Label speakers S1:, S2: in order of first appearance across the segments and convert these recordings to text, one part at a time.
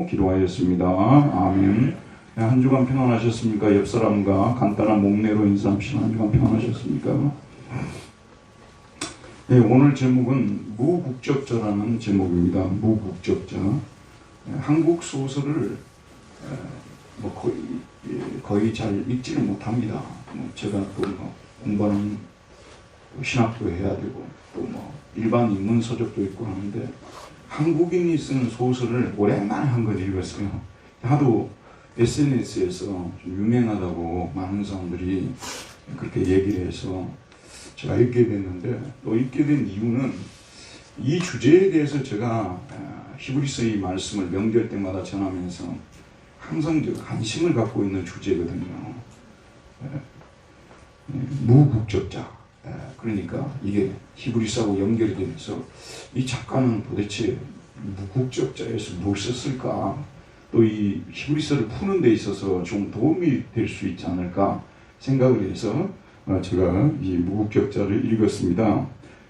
S1: 믿음으로 기도하였습니다. 아멘. 한 주간 평안하셨습니까? 옆 사람과 간단한 목례로 인사합시다. 한 주간 평안하셨습니까? 네, 오늘 제목은 무국적자라는 제목입니다. 무국적자. 한국 소설을 거의 잘 읽지를 못합니다. 제가 또 공부하는 신학도 해야 되고 또 일반 인문 서적도 있고 하는데 한국인이 쓴 소설을 오랜만에 한 권 읽었어요. 하도 SNS에서 좀 유명하다고 많은 사람들이 그렇게 얘기를 해서 제가 읽게 됐는데, 또 읽게 된 이유는 이 주제에 대해서 제가 히브리서의 말씀을 명절 때마다 전하면서 항상 관심을 갖고 있는 주제거든요. 무국적자. 그러니까 이게 히브리서하고 연결이 되면서 이 작가는 도대체 무국적자에서 무엇을 썼을까? 또 이 히브리서를 푸는 데 있어서 좀 도움이 될 수 있지 않을까 생각을 해서 제가 이 무국적자를 읽었습니다.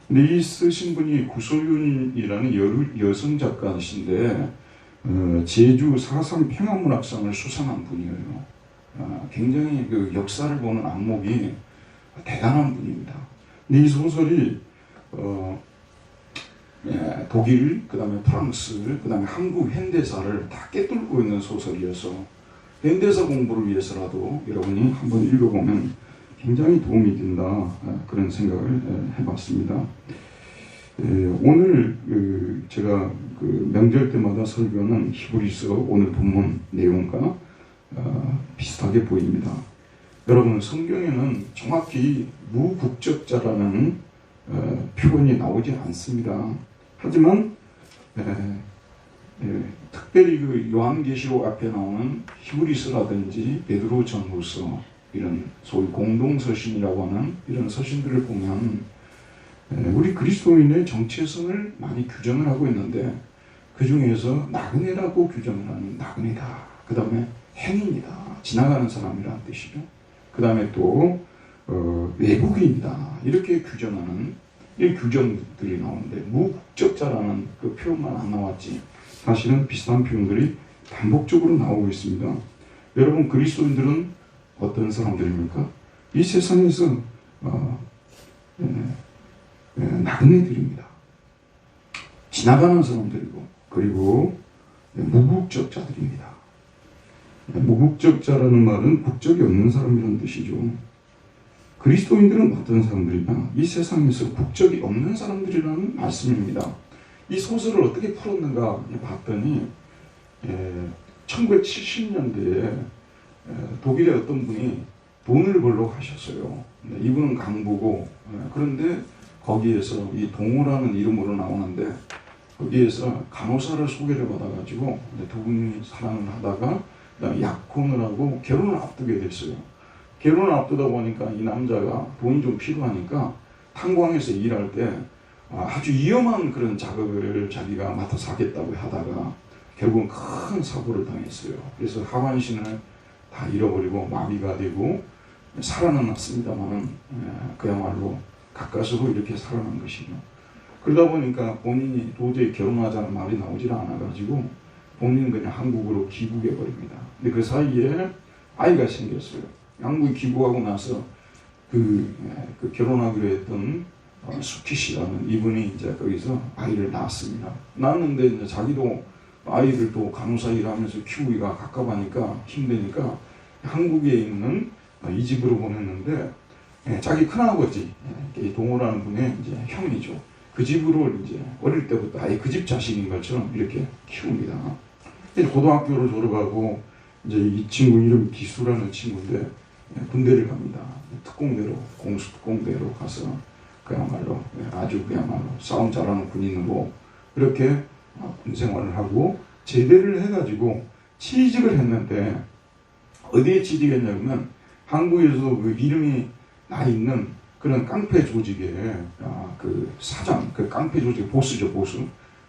S1: 근데 이 쓰신 분이 구소윤이라는 여성 작가이신데 제주 4.3 평화문학상을 수상한 분이에요. 굉장히 그 역사를 보는 안목이 대단한 분입니다. 근데 이 소설이 독일, 그 다음에 프랑스, 그 다음에 한국 현대사를 다 꿰뚫고 있는 소설이어서 현대사 공부를 위해서라도 여러분이 한번 읽어보면 굉장히 도움이 된다, 그런 생각을 해봤습니다. 오늘 제가 명절 때마다 설교하는 히브리서 오늘 본문 내용과 비슷하게 보입니다. 여러분, 성경에는 정확히 무국적자라는 표현이 나오지 않습니다. 하지만 특별히 그 요한계시록 앞에 나오는 히브리서라든지 베드로전후서, 이런 소위 공동서신이라고 하는 이런 서신들을 보면 우리 그리스도인의 정체성을 많이 규정을 하고 있는데, 그 중에서 나그네라고 규정을 하는 나그네다, 그 다음에 행인이다, 지나가는 사람이라는 뜻이죠. 그 다음에 또 외국인이다, 이렇게 규정하는 이 규정들이 나오는데 무국적자라는 그 표현만 안 나왔지 사실은 비슷한 표현들이 반복적으로 나오고 있습니다. 여러분, 그리스도인들은 어떤 사람들입니까? 이 세상에서 나그네들입니다. 지나가는 사람들이고, 그리고 무국적자들입니다. 무국적자라는 말은 국적이 없는 사람이라는 뜻이죠. 그리스도인들은 어떤 사람들이냐? 이 세상에서 국적이 없는 사람들이라는 말씀입니다. 이 소설을 어떻게 풀었는가 봤더니 1970년대에 독일의 어떤 분이 돈을 벌러 가셨어요. 이분은 강부고, 그런데 거기에서 이 동호라는 이름으로 나오는데 거기에서 간호사를 소개를 받아가지고 두 분이 사랑을 하다가 약혼을 하고 결혼을 앞두게 됐어요. 결혼을 앞두다 보니까 이 남자가 돈이 좀 필요하니까 탄광에서 일할 때 아주 위험한 그런 작업을 자기가 맡아서 하겠다고 하다가 결국은 큰 사고를 당했어요. 그래서 하반신을 다 잃어버리고 마비가 되고 살아는 났습니다만 그야말로 가까스로 이렇게 살아난 것이죠. 그러다 보니까 본인이 도저히 결혼하자는 말이 나오질 않아가지고 본인은 그냥 한국으로 귀국해버립니다. 근데 그 사이에 아이가 생겼어요. 한국에 귀국하고 나서 그 결혼하기로 했던 수키 씨라는 이분이 이제 거기서 아이를 낳았습니다. 낳았는데 이제 자기도 아이를 또 간호사 일하면서 키우기가 갑갑하니까 힘드니까 한국에 있는 이 집으로 보냈는데 자기 큰아버지 동호라는 분의 이제 형이죠. 그 집으로 이제 어릴 때부터 아예 그 집 자식인 것처럼 이렇게 키웁니다. 고등학교를 졸업하고 이제 이 친구 이름 기수라는 친구인데 군대를 갑니다. 특공대로, 공수특공대로 가서 그야말로 아주 그야말로 싸움 잘하는 군인으로 이렇게 군 생활을 하고 제대를 해가지고 취직을 했는데 어디에 취직했냐면 한국에서 그 이름이 나 있는 그런 깡패 조직의 그 사장, 그 깡패 조직 보스죠,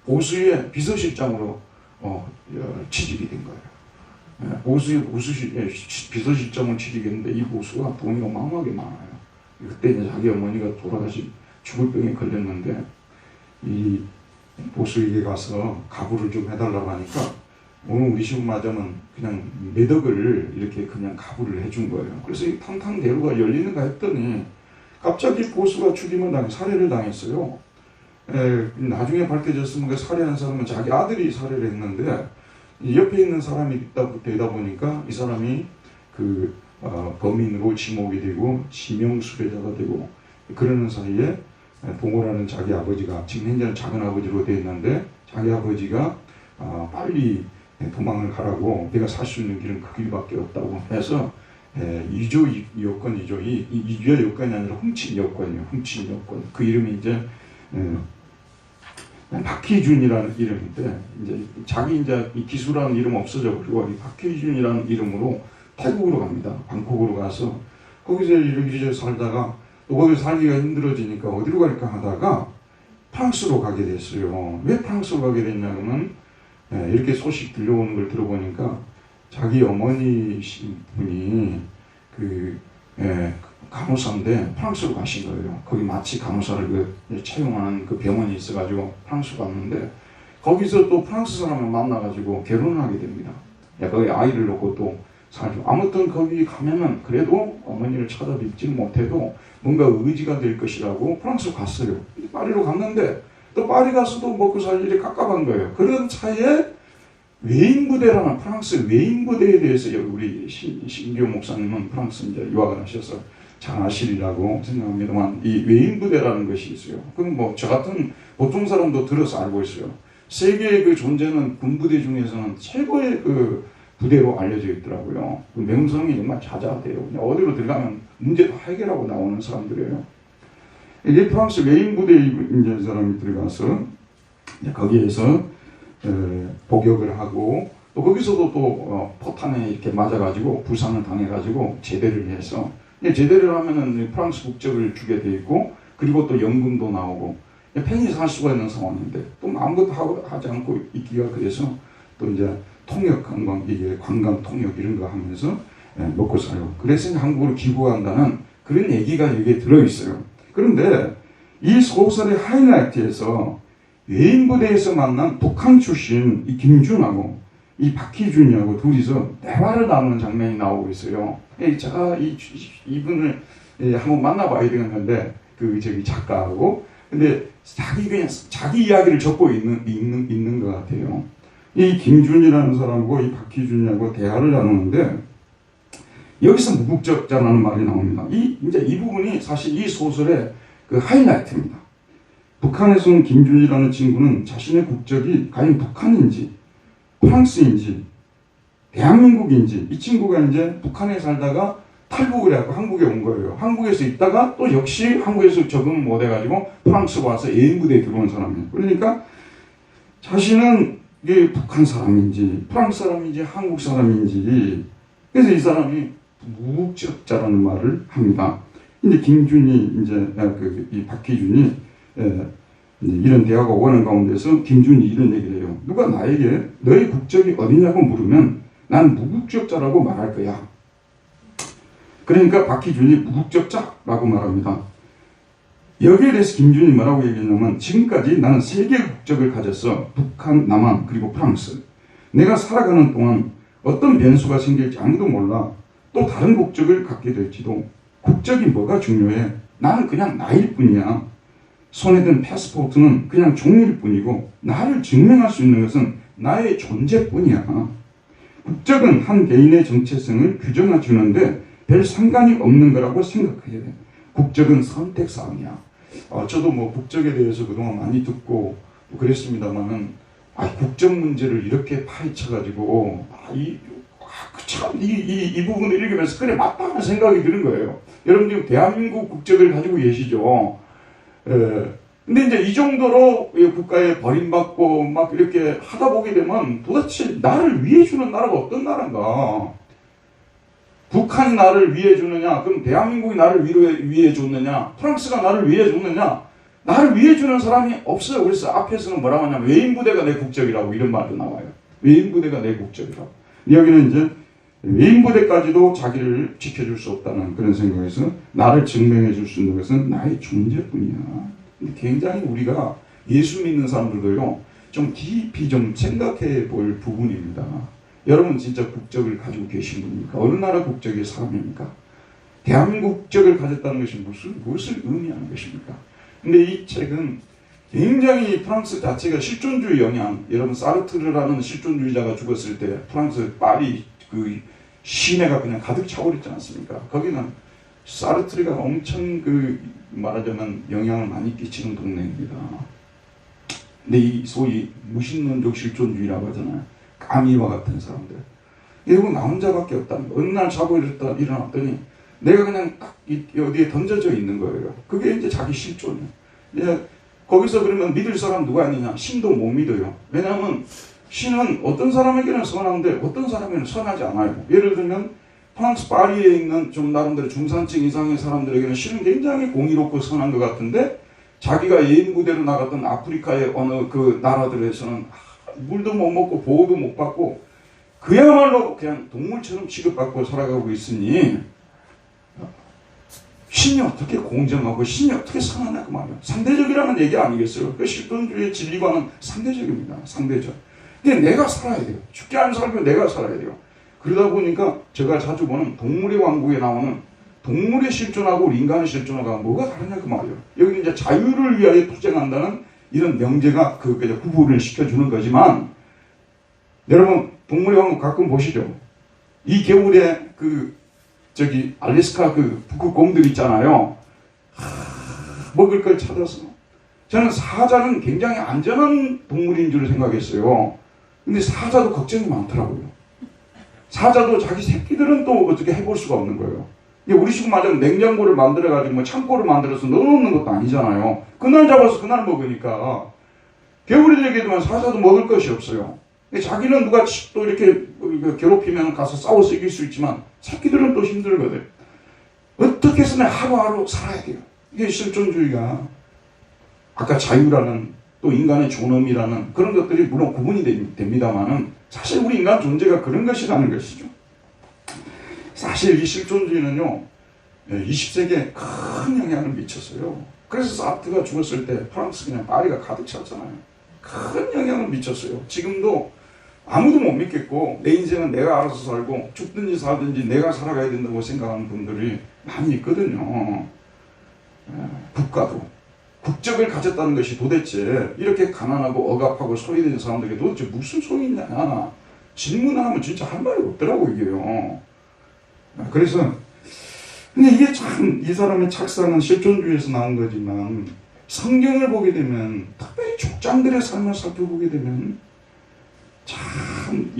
S1: 보수의 비서실장으로 취직이 된 거예요. 비서실장을 취직했는데 이 보수가 돈이 어마어마하게 많아요. 그때 이제 자기 어머니가 돌아가시 죽을 병에 걸렸는데 이 보수에게 가서 가구를 좀 해달라고 하니까 오늘 우리 집 맞으면 그냥 몇 억을 이렇게 그냥 가부를 해준 거예요. 그래서 이 탕탕대로가 열리는가 했더니 갑자기 보수가 죽임을 살해를 당했어요. 나중에 밝혀졌으면 그 살해한 사람은 자기 아들이 살해를 했는데 옆에 있는 사람이 되다 보니까 이 사람이 범인으로 지목이 되고 지명수배자가 되고 그러는 사이에 동호라는 자기 아버지가 지금 현재는 작은 아버지로 되어 있는데 자기 아버지가 빨리 도망을 가라고 내가 살 수 있는 길은 그 길밖에 없다고 해서 유조 여건이죠. 이 유죄 여건이 아니라 훔친 여건이에요. 훔친 여건. 그 이름이 이제 박희준이라는 이름인데 이제 자기 이제 이 기수라는 이름 없어져 버리고 이 박희준이라는 이름으로 태국으로 갑니다. 방콕으로 가서 거기서 이렇게 살다가 또 거기서 살기가 힘들어지니까 어디로 갈까 하다가 프랑스로 가게 됐어요. 왜 프랑스로 가게 됐냐면 이렇게 소식 들려오는 걸 들어보니까 자기 어머니 분이 간호사인데 프랑스로 가신 거예요. 거기 마치 간호사를 채용하는 그 병원이 있어가지고 프랑스로 갔는데 거기서 또 프랑스 사람을 만나가지고 결혼을 하게 됩니다. 거기 아이를 놓고 또 살죠. 아무튼 거기 가면은 그래도 어머니를 찾아뵙지 못해도 뭔가 의지가 될 것이라고 프랑스로 갔어요. 파리로 갔는데 또 파리 가서도 먹고 살 일이 깝깝한 거예요. 그런 차에 외인부대라는 프랑스 외인부대에 대해서 우리 신기호 목사님은 프랑스 이제 유학을 하셔서 잘 아시리라고 생각합니다만 이 외인부대라는 것이 있어요. 그건 뭐 저 같은 보통 사람도 들어서 알고 있어요. 세계의 그 존재는 군부대 중에서는 최고의 그 부대로 알려져 있더라고요. 그 명성이 정말 자자돼요. 그냥 어디로 들어가면 문제 다 해결하고 나오는 사람들이에요. 이게 프랑스 외인부대에 이제 사람이 들어가서 거기에서 복역을 하고 또 거기서도 또 포탄에 이렇게 맞아가지고 부상을 당해가지고 제대를 해서 제대를 하면은 프랑스 국적을 주게 돼 있고 그리고 또 연금도 나오고 편히 살 수가 있는 상황인데 또 아무것도 하지 않고 있기가 그래서 또 이제 통역 관광 이게 관광 통역 이런 거 하면서 먹고 살고 그래서 한국으로 귀국한다는 그런 얘기가 여기에 들어 있어요. 그런데 이 소설의 하이라이트에서 외인부대에서 만난 북한 출신 이 김준하고 이 박희준이하고 둘이서 대화를 나누는 장면이 나오고 있어요. 제가 이분을 한번 만나봐야 되겠는데 저기 작가하고 근데 자기 이야기를 적고 있는 것 같아요. 이 김준이라는 사람하고 이 박희준이하고 대화를 나누는데 여기서 무국적자라는 말이 나옵니다. 이제 이 부분이 사실 이 소설의 그 하이라이트입니다. 북한에서 온 김준이라는 친구는 자신의 국적이 과연 북한인지 프랑스인지 대한민국인지 이 친구가 이제 북한에 살다가 탈북을 해서 한국에 온 거예요. 한국에서 있다가 또 역시 한국에서 적응 못 해가지고 프랑스로 와서 예인부대에 들어온 사람이에요. 그러니까 자신은 이게 북한 사람인지 프랑스 사람인지 한국 사람인지 그래서 이 사람이 무국적자라는 말을 합니다. 이제 김준이 이 박희준이 이런 대화가 오가는 가운데서 김준이 이런 얘기를 해요. 누가 나에게 너의 국적이 어디냐고 물으면 난 무국적자라고 말할 거야. 그러니까 박희준이 무국적자라고 말합니다. 여기에 대해서 김준이 뭐라고 얘기했냐면 지금까지 나는 3개의 국적을 가졌어. 북한, 남한, 그리고 프랑스. 내가 살아가는 동안 어떤 변수가 생길지 아무도 몰라. 또 다른 국적을 갖게 될지도. 국적이 뭐가 중요해? 나는 그냥 나일 뿐이야. 손에 든 패스포트는 그냥 종일 뿐이고 나를 증명할 수 있는 것은 나의 존재뿐이야. 국적은 한 개인의 정체성을 규정해 주는데 별 상관이 없는 거라고 생각해야 돼. 국적은 선택사항이야. 저도 뭐 국적에 대해서 그동안 많이 듣고 그랬습니다만은 국적 문제를 이렇게 파헤쳐가지고 이 부분을 읽으면서 그래 맞다는 생각이 드는 거예요. 여러분 지금 대한민국 국적을 가지고 계시죠. 근데 이제 이 정도로 국가에 버림받고 막 이렇게 하다 보게 되면 도대체 나를 위해 주는 나라가 어떤 나라인가? 북한이 나를 위해 주느냐? 그럼 대한민국이 나를 위해 줬느냐? 프랑스가 나를 위해 줬느냐? 나를 위해 주는 사람이 없어요. 그래서 앞에서는 뭐라고 하냐면 외인부대가 내 국적이라고 이런 말도 나와요. 외인부대가 내 국적이라고. 여기는 이제 외인부대까지도 자기를 지켜줄 수 없다는 그런 생각에서 나를 증명해 줄 수 있는 것은 나의 존재뿐이야. 근데 굉장히 우리가 예수 믿는 사람들도요. 좀 깊이 좀 생각해 볼 부분입니다. 여러분 진짜 국적을 가지고 계신 분입니까? 어느 나라 국적의 사람입니까? 대한민국 국적을 가졌다는 것이 무엇을 의미하는 것입니까? 근데 이 책은 굉장히 프랑스 자체가 실존주의 영향, 여러분 사르트르라는 실존주의자가 죽었을 때 프랑스 파리 그 시내가 그냥 가득 차버렸지 않습니까? 거기는 사르트르가 엄청 그 말하자면 영향을 많이 끼치는 동네입니다. 근데 이 소위 무신론적 실존주의라고 하잖아요. 까미와 같은 사람들. 이거 나 혼자밖에 없다는 거. 어느 날 자고 일어났더니 내가 그냥 딱 어디에 던져져 있는 거예요. 그게 이제 자기 실존이에요. 거기서 그러면 믿을 사람 누가 있느냐? 신도 못 믿어요. 왜냐하면 신은 어떤 사람에게는 선한데 어떤 사람에게는 선하지 않아요. 예를 들면 프랑스 파리에 있는 좀 나름대로 중산층 이상의 사람들에게는 신은 굉장히 공의롭고 선한 것 같은데 자기가 예인 부대로 나갔던 아프리카의 어느 그 나라들에서는 물도 못 먹고 보호도 못 받고 그야말로 그냥 동물처럼 취급받고 살아가고 있으니 신이 어떻게 공정하고 신이 어떻게 선하냐 그 말이에요. 상대적이라는 얘기 아니겠어요? 그 실존주의 진리관은 상대적입니다. 상대적. 근데 내가 살아야 돼요. 죽지 않은 살면 내가 살아야 돼요. 그러다 보니까 제가 자주 보는 동물의 왕국에 나오는 동물의 실존하고 인간의 실존하고 뭐가 다르냐 그 말이에요. 여기는 이제 자유를 위하여 투쟁한다는 이런 명제가 그 구분을 시켜주는 거지만 여러분 동물의 왕국 가끔 보시죠. 이 겨울에 알래스카 그 북극곰들 있잖아요. 먹을 걸 찾아서. 저는 사자는 굉장히 안전한 동물인 줄 생각했어요. 근데 사자도 걱정이 많더라고요. 사자도 자기 새끼들은 또 어떻게 해볼 수가 없는 거예요. 우리 식으로 말하면 냉장고를 만들어가지고 뭐 창고를 만들어서 넣어놓는 것도 아니잖아요. 그날 잡아서 그날 먹으니까 겨울이 되게 되면 사자도 먹을 것이 없어요. 자기는 누가 또 이렇게 괴롭히면 가서 싸워서 이길 수 있지만 새끼들은 또 힘들거든. 어떻게 해서는 하루하루 살아야 돼요. 이게 실존주의가 아까 자유라는 또 인간의 존엄이라는 그런 것들이 물론 구분이 됩니다만은 사실 우리 인간 존재가 그런 것이라는 것이죠. 사실 이 실존주의는요 20세기에 큰 영향을 미쳤어요. 그래서 사르트르가 죽었을 때 프랑스 그냥 파리가 가득 찼잖아요. 큰 영향을 미쳤어요. 지금도 아무도 못 믿겠고 내 인생은 내가 알아서 살고 죽든지 살든지 내가 살아가야 된다고 생각하는 분들이 많이 있거든요. 국가도 국적을 가졌다는 것이 도대체 이렇게 가난하고 억압하고 소외된 사람들에게 도대체 무슨 소용이 있냐 질문을 하면 진짜 할 말이 없더라고 이게요. 그래서 근데 이게 참 이 사람의 착상은 실존주의에서 나온 거지만 성경을 보게 되면 특별히 족장들의 삶을 살펴보게 되면 참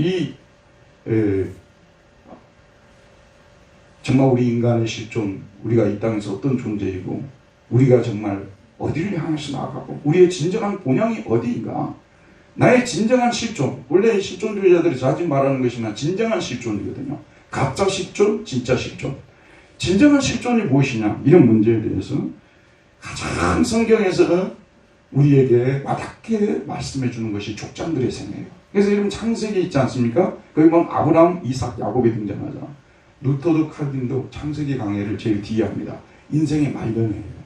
S1: 정말 우리 인간의 실존, 우리가 이 땅에서 어떤 존재이고 우리가 정말 어디를 향해서 나아가고 우리의 진정한 본향이 어디인가, 나의 진정한 실존. 원래 실존주의자들이 자주 말하는 것이나 진정한 실존이거든요. 가짜 실존, 진짜 실존. 진정한 실존이 무엇이냐 이런 문제에 대해서 가장 성경에서 우리에게 와닿게 말씀해 주는 것이 족장들의 생애예요. 그래서 여러분 창세기 있지 않습니까? 거기 보면 아브라함, 이삭, 야곱이 등장하잖아. 루터도 칼빈도 창세기 강해를 제일 뒤에 합니다. 인생의 말년이에요.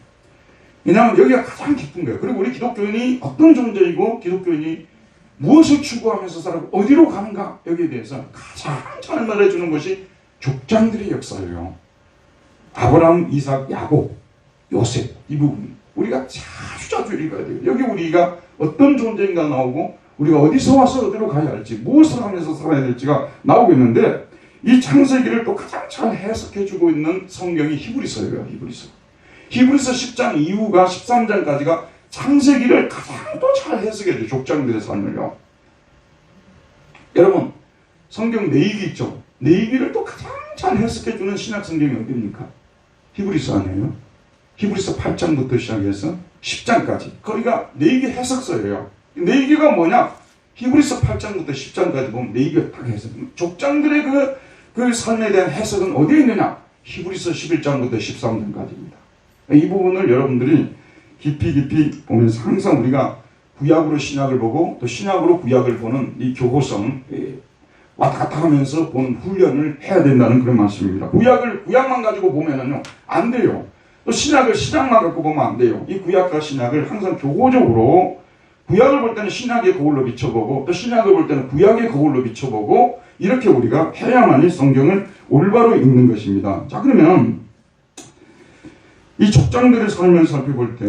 S1: 왜냐하면 여기가 가장 깊은 거예요. 그리고 우리 기독교인이 어떤 존재이고 기독교인이 무엇을 추구하면서 살아가고 어디로 가는가 여기에 대해서 가장 잘 말해주는 것이 족장들의 역사예요. 아브라함, 이삭, 야곱, 요셉 이 부분 우리가 자주 읽어야 돼요. 여기 우리가 어떤 존재인가 나오고 우리가 어디서 와서 어디로 가야 할지 무엇을 하면서 살아야 될지가 나오고 있는데 이 창세기를 또 가장 잘 해석해주고 있는 성경이 히브리서예요. 히브리서 10장 이후가 13장까지가 창세기를 가장 또 잘 해석해줘요. 족장들의 삶을요. 여러분 성경 내이기 있죠. 내이기를 또 가장 잘 해석해주는 신약 성경이 어디입니까? 히브리서 아니에요? 히브리서 8장부터 시작해서 10장까지 거기가 내이기 해석서예요. 내이기가 뭐냐? 히브리서 8장부터 10장까지 보면 내이기가 딱 해석. 족장들의 그 삶에 대한 해석은 어디에 있느냐? 히브리서 11장부터 13장까지입니다. 이 부분을 여러분들이 깊이 보면서 항상 우리가 구약으로 신약을 보고 또 신약으로 구약을 보는 이 교호성 왔다 갔다 하면서 보는 훈련을 해야 된다는 그런 말씀입니다. 구약만 가지고 보면은요 안 돼요. 또 신약을 신약만 갖고 보면 안 돼요. 이 구약과 신약을 항상 교호적으로 구약을 볼 때는 신약의 거울로 비춰보고 또 신약을 볼 때는 구약의 거울로 비춰보고 이렇게 우리가 해야만이 성경을 올바로 읽는 것입니다. 자, 그러면 이 족장들의 삶을 살펴볼 때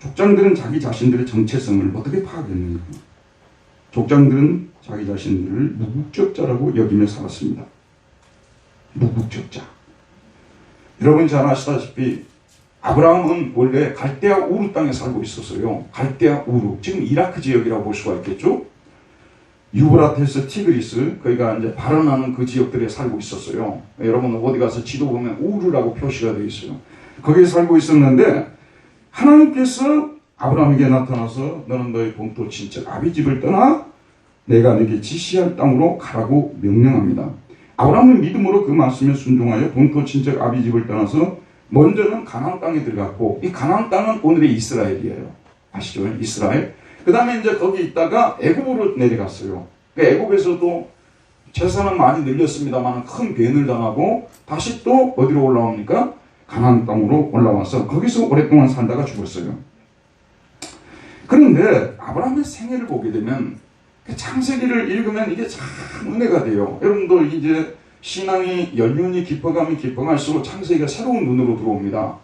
S1: 족장들은 자기 자신들의 정체성을 어떻게 파악했는가? 족장들은 자기 자신들을 무국적자라고 여기며 살았습니다. 무국적자. 여러분 잘 아시다시피 아브라함은 원래 갈대아 우르 땅에 살고 있었어요. 갈대아 우르. 지금 이라크 지역이라고 볼 수가 있겠죠? 유브라테스, 티그리스, 거기가 이제 발원하는 그 지역들에 살고 있었어요. 여러분 어디 가서 지도 보면 우르라고 표시가 되어 있어요. 거기에 살고 있었는데 하나님께서 아브라함에게 나타나서 너는 너의 본토 친척 아비집을 떠나 내가 네게 지시할 땅으로 가라고 명령합니다. 아브라함은 믿음으로 그 말씀에 순종하여 본토 친척 아비집을 떠나서 먼저는 가나안 땅에 들어갔고 이 가나안 땅은 오늘의 이스라엘이에요. 아시죠? 이스라엘. 그 다음에 이제 거기 있다가 애굽으로 내려갔어요. 애굽에서도 재산은 많이 늘렸습니다만 큰 변을 당하고 다시 또 어디로 올라옵니까? 가나안 땅으로 올라와서 거기서 오랫동안 살다가 죽었어요. 그런데 아브라함의 생애를 보게 되면 창세기를 읽으면 이게 참 은혜가 돼요. 여러분도 이제 신앙이 연륜이 깊어가면 깊어갈수록 창세기가 새로운 눈으로 들어옵니다.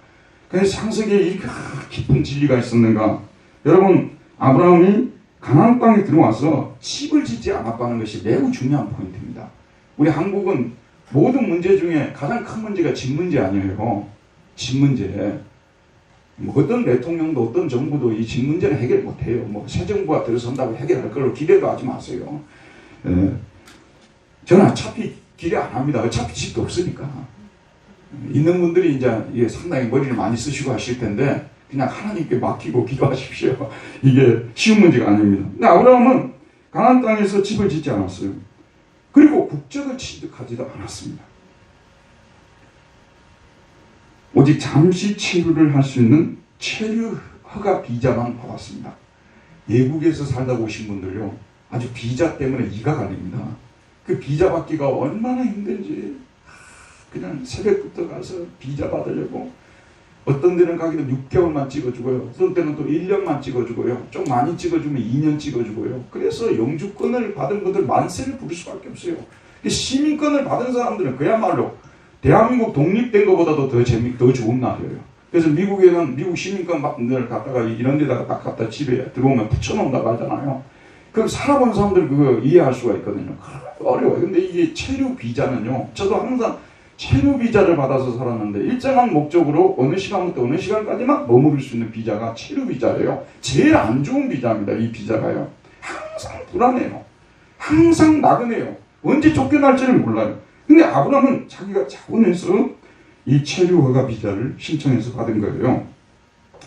S1: 그래서 창세기에 이렇게 깊은 진리가 있었는가? 여러분 아브라함이 가나안 땅에 들어와서 집을 짓지 않았다는 것이 매우 중요한 포인트입니다. 우리 한국은 모든 문제 중에 가장 큰 문제가 집 문제 아니에요. 집 문제. 뭐 어떤 대통령도 어떤 정부도 이 집 문제는 해결 못해요. 뭐 새 정부가 들어선다고 해결할 걸로 기대도 하지 마세요. 저는 어차피 기대 안 합니다. 어차피 집도 없으니까. 있는 분들이 이제 상당히 머리를 많이 쓰시고 하실 텐데 그냥 하나님께 맡기고 기도하십시오. 이게 쉬운 문제가 아닙니다. 근데 아브라함은 가나안 땅에서 집을 짓지 않았어요. 그리고 국적을 취득하지도 않았습니다. 오직 잠시 체류를 할 수 있는 체류 허가 비자만 받았습니다. 외국에서 살다 오신 분들요, 아주 비자 때문에 이가 갈립니다. 그 비자 받기가 얼마나 힘든지 그냥 새벽부터 가서 비자 받으려고 어떤 데는 가기도 6개월만 찍어주고요. 어떤 때는 또 1년만 찍어주고요. 좀 많이 찍어주면 2년 찍어주고요. 그래서 영주권을 받은 분들 만세를 부를 수밖에 없어요. 시민권을 받은 사람들은 그야말로 대한민국 독립된 것보다도 더 좋은 날이에요. 그래서 미국에는 미국 시민권 받는 데를 갖다가 이런 데다가 딱 갖다 집에 들어오면 붙여놓는다고 하잖아요. 그럼 살아본 사람들 그거 이해할 수가 있거든요. 어려워요. 근데 이게 체류 비자는요, 저도 항상 체류 비자를 받아서 살았는데 일정한 목적으로 어느 시간부터 어느 시간까지만 머무를 수 있는 비자가 체류 비자예요. 제일 안 좋은 비자입니다. 이 비자가요. 항상 불안해요. 항상 나그네요. 언제 쫓겨날지를 몰라요. 근데 아브라함은 자기가 자원해서 이 체류 허가 비자를 신청해서 받은 거예요.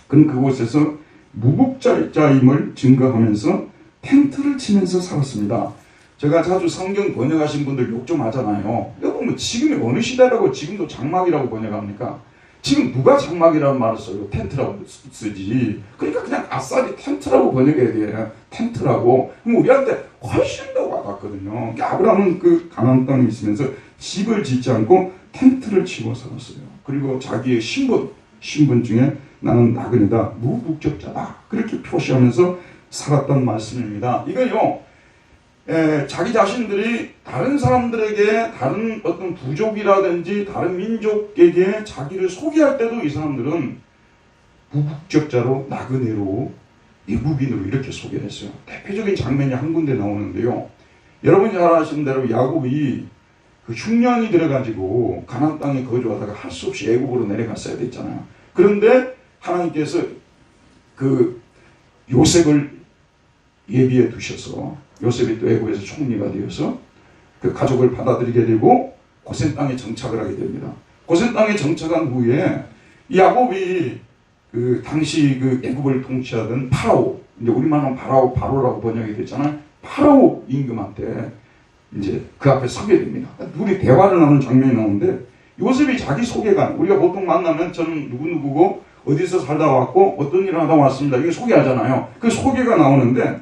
S1: 그럼 그곳에서 무국자임을 증거하면서 텐트를 치면서 살았습니다. 제가 자주 성경 번역하신 분들 욕 좀 하잖아요. 여러분 지금이 어느 시대라고 지금도 장막이라고 번역합니까? 지금 누가 장막이라는 말을 써요? 텐트라고 쓰지. 그러니까 그냥 아싸리 텐트라고 번역해야 돼요. 텐트라고. 그럼 우리한테 훨씬 더 와닿거든요. 그러니까 아브라함은 그 가나안 땅에 있으면서 집을 짓지 않고 텐트를 치고 살았어요. 그리고 자기의 신분 중에 나는 나그네다, 무국적자다, 그렇게 표시하면서 살았던 말씀입니다. 이건요, 자기 자신들이 다른 사람들에게, 다른 어떤 부족이라든지 다른 민족에게 자기를 소개할 때도 이 사람들은 무국적자로, 나그네로, 외국인으로 이렇게 소개를 했어요. 대표적인 장면이 한 군데 나오는데요. 여러분이 잘 아시는 대로 야곱이 그 흉년이 들어가지고 가나안 땅에 거주하다가 할 수 없이 애굽으로 내려갔어야 됐잖아요. 그런데 하나님께서 그 요셉을 예비해 두셔서 요셉이 또 애굽에서 총리가 되어서 그 가족을 받아들이게 되고 고센 땅에 정착을 하게 됩니다. 고센 땅에 정착한 후에 야곱이 그 당시 그 애굽을 통치하던 파라오, 이제 우리말로 바로라고 번역이 됐잖아요. 파라오 임금한테 이제 그 앞에 서게 됩니다. 둘이 대화를 하는 장면이 나오는데 요셉이 자기 소개가, 우리가 보통 만나면 저는 누구누구고 어디서 살다 왔고 어떤 일을 하다 왔습니다, 이게 소개하잖아요. 그 소개가 나오는데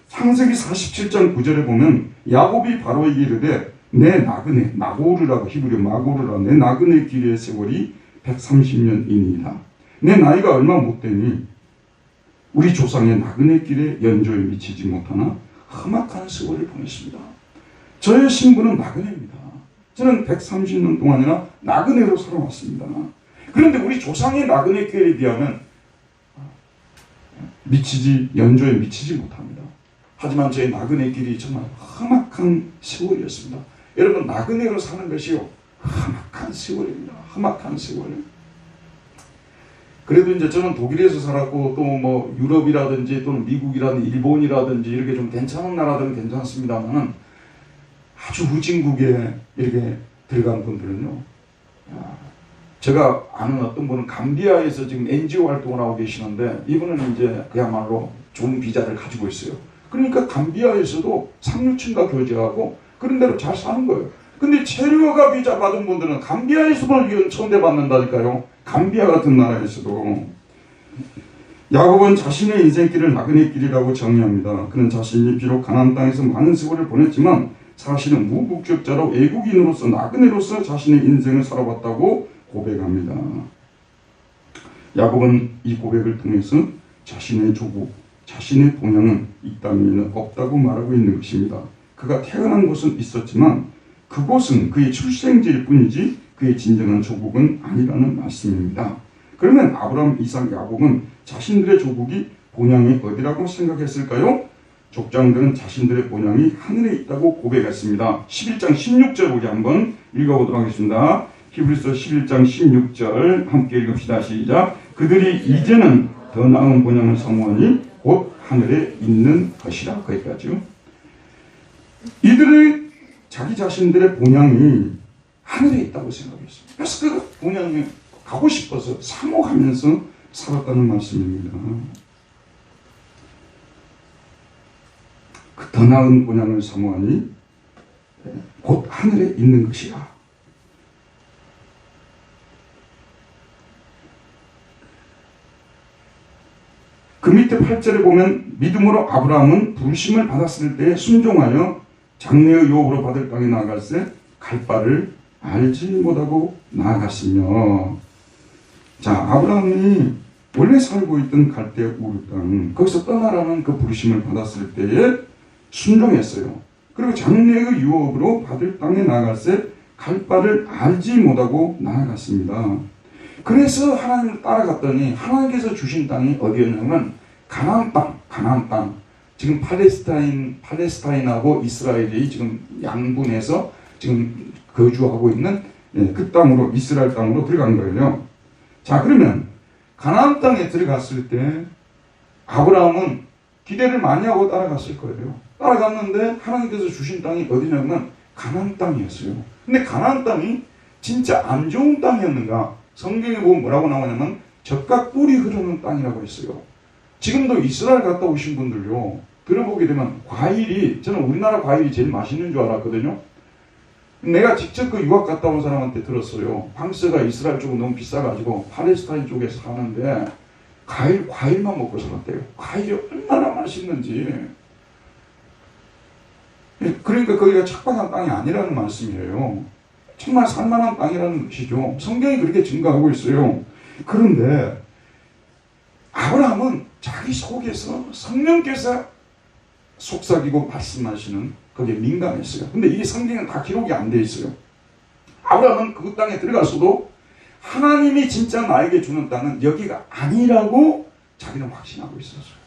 S1: 창세기 47장 9절에 보면 야곱이 바로에게 이르되 내 나그네, 마고르라고, 히브리어 마고르라, 내 나그네 길의 세월이 130년이니이다. 내 나이가 얼마 못 되니 우리 조상의 나그네 길에 연조에 미치지 못하나 험악한 세월을 보냈습니다. 저의 신분은 나그네입니다. 저는 130년 동안이나 나그네로 살아왔습니다. 그런데 우리 조상의 나그네 길에 비하면 연조에 미치지 못합니다. 하지만 저의 나그네 길이 정말 험악한 세월이었습니다. 여러분, 나그네로 사는 것이요, 험악한 세월입니다. 험악한 세월. 그래도 이제 저는 독일에서 살았고 또 뭐 유럽이라든지 또는 미국이라든지 일본이라든지 이렇게 좀 괜찮은 나라들은 괜찮습니다만은 아주 후진국에 이렇게 들어간 분들은요, 제가 아는 어떤 분은 감비아에서 지금 NGO 활동을 하고 계시는데 이분은 이제 그야말로 좋은 비자를 가지고 있어요. 그러니까 감비아에서도 상류층과 교제하고 그런 대로 잘 사는 거예요. 근데 체류허가 비자 받은 분들은 감비아에서도 천대받는다니까요. 감비아 같은 나라에서도. 야곱은 자신의 인생길을 나그네 길이라고 정의합니다. 그는 자신이 비록 가나안 땅에서 많은 세월을 보냈지만 사실은 무국적자로 외국인으로서 나그네로서 자신의 인생을 살아왔다고 고백합니다. 야곱은 이 고백을 통해서 자신의 조국, 자신의 본향은 이 땅에는 없다고 말하고 있는 것입니다. 그가 태어난 곳은 있었지만 그곳은 그의 출생지일 뿐이지 그의 진정한 조국은 아니라는 말씀입니다. 그러면 아브라함, 이삭, 야곱은 자신들의 조국이 본향이 어디라고 생각했을까요? 족장들은 자신들의 본향이 하늘에 있다고 고백했습니다. 11장 16절 우리 한번 읽어보도록 하겠습니다. 히브리서 11장 16절 함께 읽읍시다. 시작. 그들이 이제는 더 나은 본향을 사모하니 곧 하늘에 있는 것이라. 거기까지요. 이들의 자기 자신들의 본향이 하늘에 있다고 생각했어요. 그래서 그 본향에 가고 싶어서 사모하면서 살았다는 말씀입니다. 그 더 나은 본향을 사모하니 곧 하늘에 있는 것이라. 그 밑에 8절에 보면 믿음으로 아브라함은 부르심을 받았을 때 순종하여 장래의 유업으로 받을 땅에 나아갈새 갈 바를 알지 못하고 나아갔으며. 자, 아브라함이 원래 살고 있던 갈대 우르 땅, 거기서 떠나라는 그 부르심을 받았을 때에 순종했어요. 그리고 장래의 유업으로 받을 땅에 나아갈새 갈 바를 알지 못하고 나아갔습니다. 그래서 하나님을 따라갔더니 하나님께서 주신 땅이 어디였냐면 가나안 땅. 지금 팔레스타인하고 이스라엘이 지금 양분해서 지금 거주하고 있는 그 땅으로, 이스라엘 땅으로 들어간 거예요. 자, 그러면 가나안 땅에 들어갔을 때 아브라함은 기대를 많이 하고 따라갔을 거예요. 따라갔는데 하나님께서 주신 땅이 어디냐면 가나안 땅이었어요. 근데 가나안 땅이 진짜 안 좋은 땅이었는가? 성경에 보면 뭐라고 나오냐면 적각 꿀이 흐르는 땅이라고 했어요. 지금도 이스라엘 갔다 오신 분들요, 들어보게 되면 과일이, 저는 우리나라 과일이 제일 맛있는 줄 알았거든요. 내가 직접 그 유학 갔다 온 사람한테 들었어요. 황새가 이스라엘 쪽은 너무 비싸가지고 팔레스타인 쪽에 사는데 과일만 먹고 살았대요. 과일이 얼마나 맛있는지. 그러니까 거기가 척박한 땅이 아니라는 말씀이에요. 정말 살만한 땅이라는 것이죠. 성경이 그렇게 증거하고 있어요. 그런데 아브라함은 자기 속에서 성령께서 속삭이고 말씀하시는 거기에 민감했어요. 근데 이게 성경에 다 기록이 안 돼 있어요. 아브라함은 그 땅에 들어가서도 하나님이 진짜 나에게 주는 땅은 여기가 아니라고 자기는 확신하고 있었어요.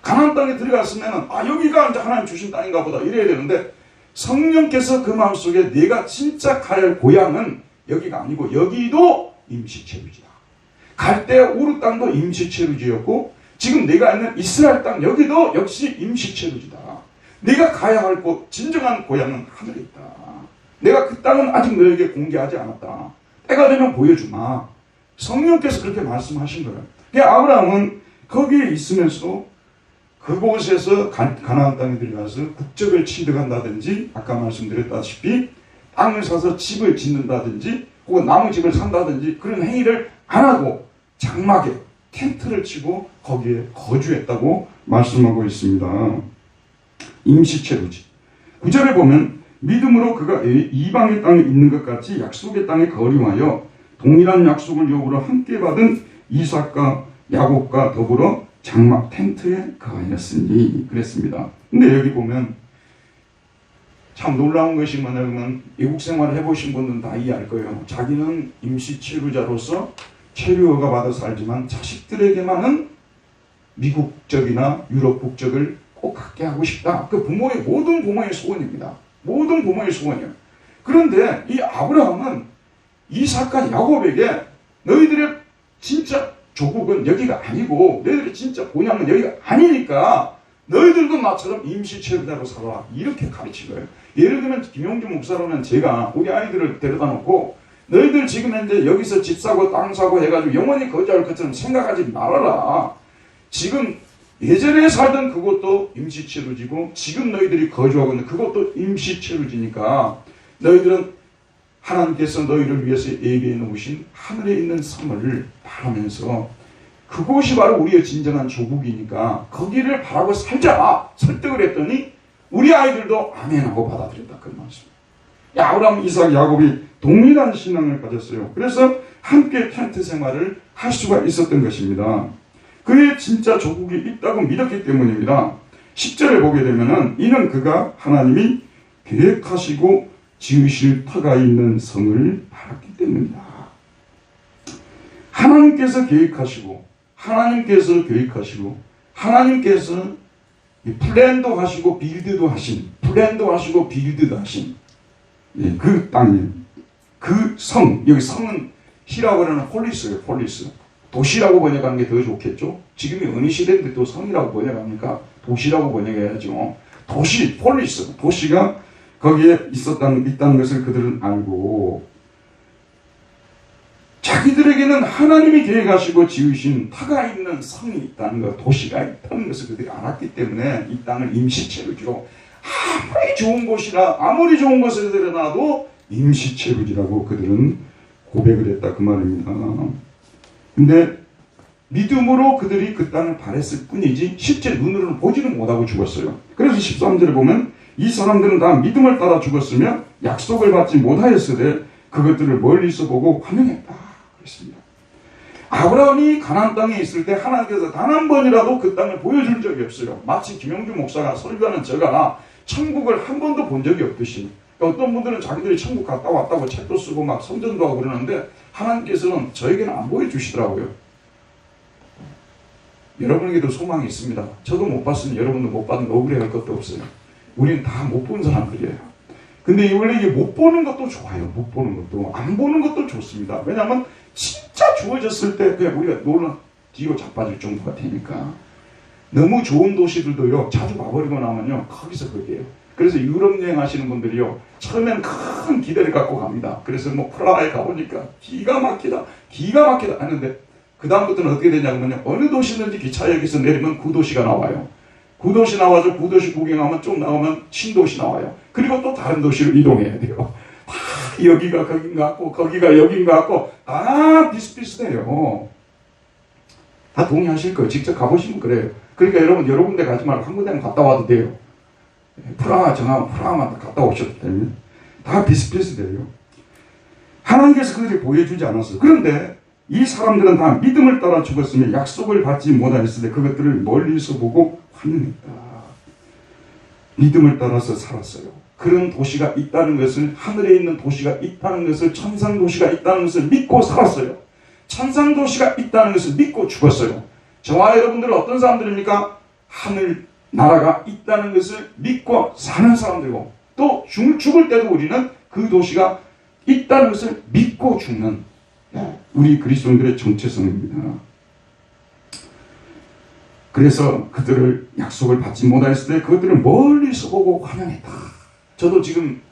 S1: 가나안 땅에 들어갔으면 여기가 이제 하나님 주신 땅인가 보다 이래야 되는데 성령께서 그 마음속에 내가 진짜 갈 고향은 여기가 아니고 여기도 임시체류지다. 갈대 우르 땅도 임시체류지였고 지금 내가 있는 이스라엘 땅 여기도 역시 임시체류지다. 내가 가야 할 곳 진정한 고향은 하늘에 있다. 내가 그 땅은 아직 너에게 공개하지 않았다. 때가 되면 보여주마. 성령께서 그렇게 말씀하신 거예요. 그러니까 아브라함은 거기에 있으면서 그곳에서 가나안 땅에 들어가서 국적을 취득한다든지 아까 말씀드렸다시피 땅을 사서 집을 짓는다든지 혹은 나무 집을 산다든지 그런 행위를 안 하고 장막에 텐트를 치고 거기에 거주했다고 말씀하고 있습니다. 임시체류지. 9절에 보면 믿음으로 그가 이방의 땅에 있는 것 같이 약속의 땅에 거류하여 동일한 약속을 요구로 함께 받은 이삭과 야곱과 더불어 장막 텐트에 거하였으니 그랬습니다. 근데 여기 보면 참 놀라운 것이 뭐냐면 외국 생활을 해보신 분들은 다 이해할 거예요. 자기는 임시 체류자로서 체류허가 받아 살지만 자식들에게만은 미국적이나 유럽 국적을 꼭 갖게 하고 싶다. 그 모든 부모의 소원입니다. 모든 부모의 소원이에요. 그런데 이 아브라함은 이삭과 야곱에게 너희들의 진짜 조국은 여기가 아니고 너희들의 진짜 본향은 여기가 아니니까 너희들도 나처럼 임시 체류자로 살아라. 이렇게 가르친 거예요. 예를 들면 김용주 목사로는 제가 우리 아이들을 데려다 놓고 너희들 지금 현재 여기서 집 사고 땅 사고 해가지고 영원히 거주할 것처럼 생각하지 말아라. 지금 예전에 살던 그것도 임시체류지고 지금 너희들이 거주하고 있는 그것도 임시체류지니까 너희들은 하나님께서 너희를 위해서 예비해 놓으신 하늘에 있는 섬을 바라면서 그곳이 바로 우리의 진정한 조국이니까 거기를 바라고 살자 설득을 했더니 우리 아이들도 아멘하고 받아들였다. 그 말씀. 아브라함, 이삭, 야곱이 동일한 신앙을 가졌어요. 그래서 함께 텐트 생활을 할 수가 있었던 것입니다. 그의 진짜 조국이 있다고 믿었기 때문입니다. 10절에 보게 되면은 이는 그가 하나님이 계획하시고 지으실 터가 있는 성을 바랐기 때문이다. 하나님께서 계획하시고 하나님께서 플랜도 하시고 빌드도 하신 그 땅에 그 성, 여기 성은 히라고라는 폴리스예요. 폴리스. 도시라고 번역하는 게 더 좋겠죠. 지금이 어느 시대인데 또 성이라고 번역합니까? 도시라고 번역해야죠. 도시, 폴리스, 도시가 거기에 있다는 것을 그들은 알고 자기들에게는 하나님이 계획하시고 지으신 터가 있는 성이 있다는 것, 도시가 있다는 것을 그들이 알았기 때문에 이 땅을 임시체류지로 아무리 좋은 곳에 들여놔도 임시체류지라고 그들은 고백을 했다 그 말입니다. 근데 믿음으로 그들이 그 땅을 바랬을 뿐이지 실제 눈으로는 보지는 못하고 죽었어요. 그래서 13절에 보면 이 사람들은 다 믿음을 따라 죽었으며 약속을 받지 못하였으되 그것들을 멀리서 보고 환영했다 그랬습니다. 아브라함이 가나안 땅에 있을 때 하나님께서 단 한 번이라도 그 땅을 보여줄 적이 없어요. 마치 김영주 목사가 설교하는 제가 천국을 한 번도 본 적이 없듯이 어떤 분들은 자기들이 천국 갔다 왔다고 책도 쓰고 막 선전도 하고 그러는데 하나님께서는 저에게는 안 보여주시더라고요. 여러분에게도 소망이 있습니다. 저도 못 봤으니 여러분도 못 받은 억울해할 것도 없어요. 우리는 다 못 본 사람들이에요. 근데 원래 이게 못 보는 것도 좋아요. 못 보는 것도. 안 보는 것도 좋습니다. 왜냐하면 진짜 주어졌을 때 그냥 우리가 놀라 뒤로 자빠질 정도가 되니까. 너무 좋은 도시들도요. 자주 봐버리고 나면요. 거기서 거기에요. 그래서 유럽 여행 하시는 분들이요. 처음엔 큰 기대를 갖고 갑니다. 그래서 뭐 프라하에 가보니까 기가 막히다 하는데 그 다음부터는 어떻게 되냐면요. 어느 도시든지 기차역에서 내리면 구도시가 나와요. 구도시 나와서 구도시 구경하면 좀 나오면 신도시 나와요. 그리고 또 다른 도시로 이동해야 돼요. 다 여기가 거긴 것 같고 거기가 여긴 것 같고 다 비슷비슷해요. 다 동의하실 거예요. 직접 가보시면 그래요. 그러니까 여러분 여러 군데 가지 말고 한 군데만 갔다 와도 돼요. 프라하 정하면 프라하만 갔다 오셨기 때문에 다 비슷비슷해요. 하나님께서 그들이 보여주지 않았어요. 그런데 이 사람들은 다 믿음을 따라 죽었으며 약속을 받지 못하였으되 그것들을 멀리서 보고 환영했다. 믿음을 따라서 살았어요. 그런 도시가 있다는 것을, 하늘에 있는 도시가 있다는 것을, 천상 도시가 있다는 것을 믿고 살았어요. 천상 도시가 있다는 것을 믿고 죽었어요. 저와 여러분들은 어떤 사람들입니까? 하늘 나라가 있다는 것을 믿고 사는 사람들이고 또 죽을 때도 우리는 그 도시가 있다는 것을 믿고 죽는 우리 그리스도인들의 정체성입니다. 그래서 그들을 약속을 받지 못하였을 때 그것들을 멀리서 보고 환영했다. 저도 지금